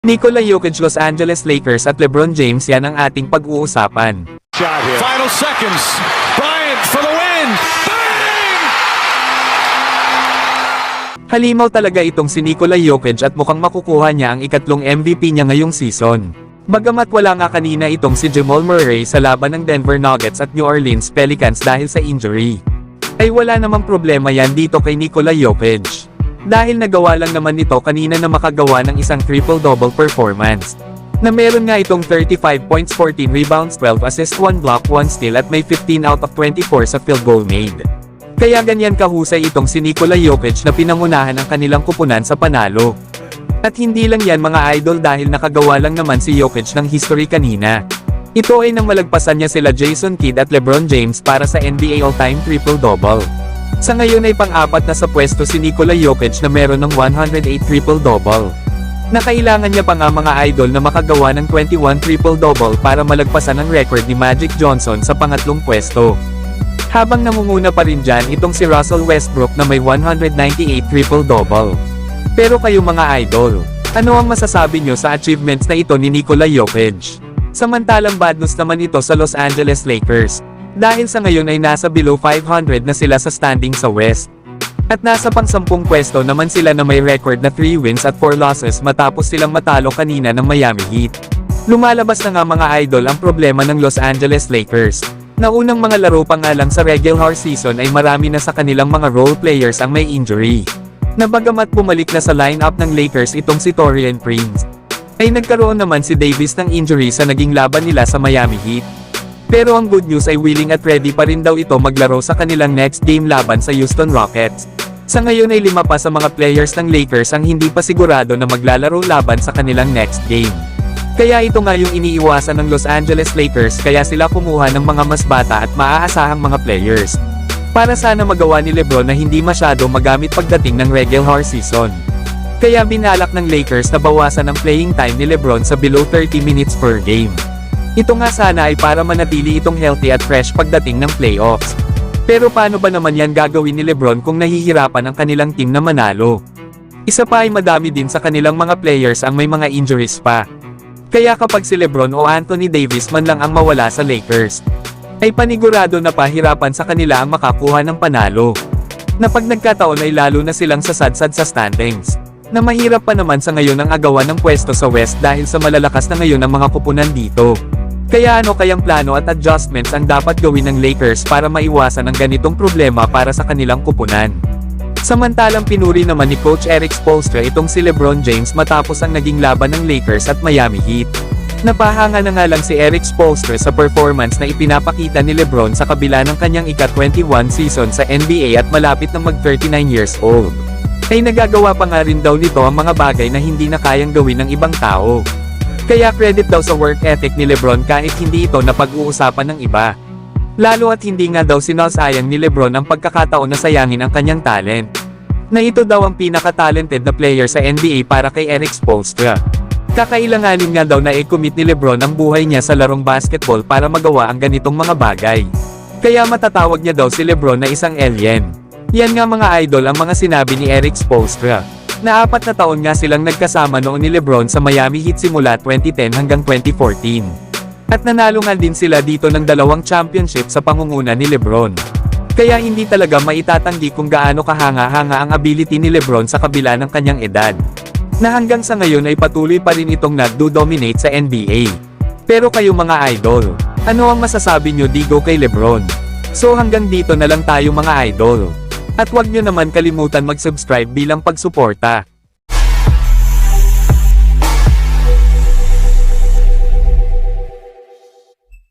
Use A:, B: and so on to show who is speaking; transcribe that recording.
A: Nikola Jokic, Los Angeles Lakers at LeBron James, yan ang ating pag-uusapan.
B: Final seconds. Bryant for the win. Bang!
A: Halimaw talaga itong si Nikola Jokic at mukhang makukuha niya ang ikatlong MVP niya ngayong season. Bagamat wala nga kanina itong si Jamal Murray sa laban ng Denver Nuggets at New Orleans Pelicans dahil sa injury, ay wala namang problema yan dito kay Nikola Jokic. Dahil nagawa lang naman nito kanina na makagawa ng isang triple-double performance. Na meron nga itong 35 points, 14 rebounds, 12 assists, 1 block, 1 steal at may 15 out of 24 sa field goal made. Kaya ganyan kahusay itong si Nikola Jokic na pinangunahan ang kanilang kupunan sa panalo. At hindi lang yan mga idol, dahil nakagawa lang naman si Jokic ng history kanina. Ito ay nang malagpasan niya sila Jason Kidd at LeBron James para sa NBA all-time triple-double. Sa ngayon ay pang-apat na sa pwesto si Nikola Jokic na meron ng 108 triple-double. Nakailangan niya pa nga mga idol na makagawa ng 21 triple-double para malagpasan ang record ni Magic Johnson sa pangatlong pwesto. Habang namunguna pa rin dyan itong si Russell Westbrook na may 198 triple-double. Pero kayo mga idol, ano ang masasabi nyo sa achievements na ito ni Nikola Jokic? Samantalang bad news naman ito sa Los Angeles Lakers. Dahil sa ngayon ay nasa below 500 na sila sa standing sa West. At nasa pang-10 pwesto naman sila na may record na 3 wins at 4 losses matapos silang matalo kanina ng Miami Heat. Lumalabas na nga mga idol ang problema ng Los Angeles Lakers. Na unang mga laro pa nga lang sa regular season ay marami na sa kanilang mga role players ang may injury. Na bagamat bumalik na sa lineup ng Lakers itong si Taurean Prince, ay nagkaroon naman si Davis ng injury sa naging laban nila sa Miami Heat. Pero ang good news ay willing at ready pa rin daw ito maglaro sa kanilang next game laban sa Houston Rockets. Sa ngayon ay 5 pa sa mga players ng Lakers ang hindi pa sigurado na maglalaro laban sa kanilang next game. Kaya ito nga yung iniiwasan ng Los Angeles Lakers, kaya sila kumuha ng mga mas bata at maaasahang mga players. Para sana magawa ni LeBron na hindi masyado magamit pagdating ng regular season. Kaya binalak ng Lakers na bawasan ang playing time ni LeBron sa below 30 minutes per game. Ito nga sana ay para manatili itong healthy at fresh pagdating ng playoffs. Pero paano ba naman yan gagawin ni LeBron kung nahihirapan ang kanilang team na manalo? Isa pa ay madami din sa kanilang mga players ang may mga injuries pa. Kaya kapag si LeBron o Anthony Davis man lang ang mawala sa Lakers, ay panigurado na pahirapan sa kanila ang makakuha ng panalo. Na pag nagkataon ay lalo na silang sasadsad sa standings. Na mahirap pa naman sa ngayon ang agawan ng pwesto sa West dahil sa malalakas na ngayon ang mga kupunan dito. Kaya ano kayang plano at adjustments ang dapat gawin ng Lakers para maiwasan ang ganitong problema para sa kanilang kupunan? Samantalang pinuri naman ni Coach Erik Spoelstra itong si LeBron James matapos ang naging laban ng Lakers at Miami Heat. Napahanga na nga lang si Erik Spoelstra sa performance na ipinapakita ni LeBron sa kabila ng kanyang ika-21 season sa NBA at malapit na mag-39 years old. Ay nagagawa pa nga rin daw nito ang mga bagay na hindi na kayang gawin ng ibang tao. Kaya credit daw sa work ethic ni LeBron kahit hindi ito na pag-uusapan ng iba. Lalo at hindi nga daw sinasayang ni LeBron ang pagkakataon na sayangin ang kanyang talent. Na ito daw ang pinaka-talented na player sa NBA para kay Erik Spoelstra. Kakailanganin nga daw na i-commit ni LeBron ang buhay niya sa larong basketball para magawa ang ganitong mga bagay. Kaya matatawag niya daw si LeBron na isang alien. Yan nga mga idol ang mga sinabi ni Erik Spoelstra. Na 4 na taon nga silang nagkasama noon ni LeBron sa Miami Heat simula 2010 hanggang 2014. At nanalo nga din sila dito ng 2 championship sa pangunguna ni LeBron. Kaya hindi talaga maitatanggi kung gaano kahanga-hanga ang ability ni LeBron sa kabila ng kanyang edad. Na hanggang sa ngayon ay patuloy pa rin itong nagdo-dominate sa NBA. Pero kayo mga idol, ano ang masasabi nyo digo kay LeBron? So hanggang dito na lang tayo mga idol. At huwag nyo naman kalimutan mag-subscribe bilang pagsuporta.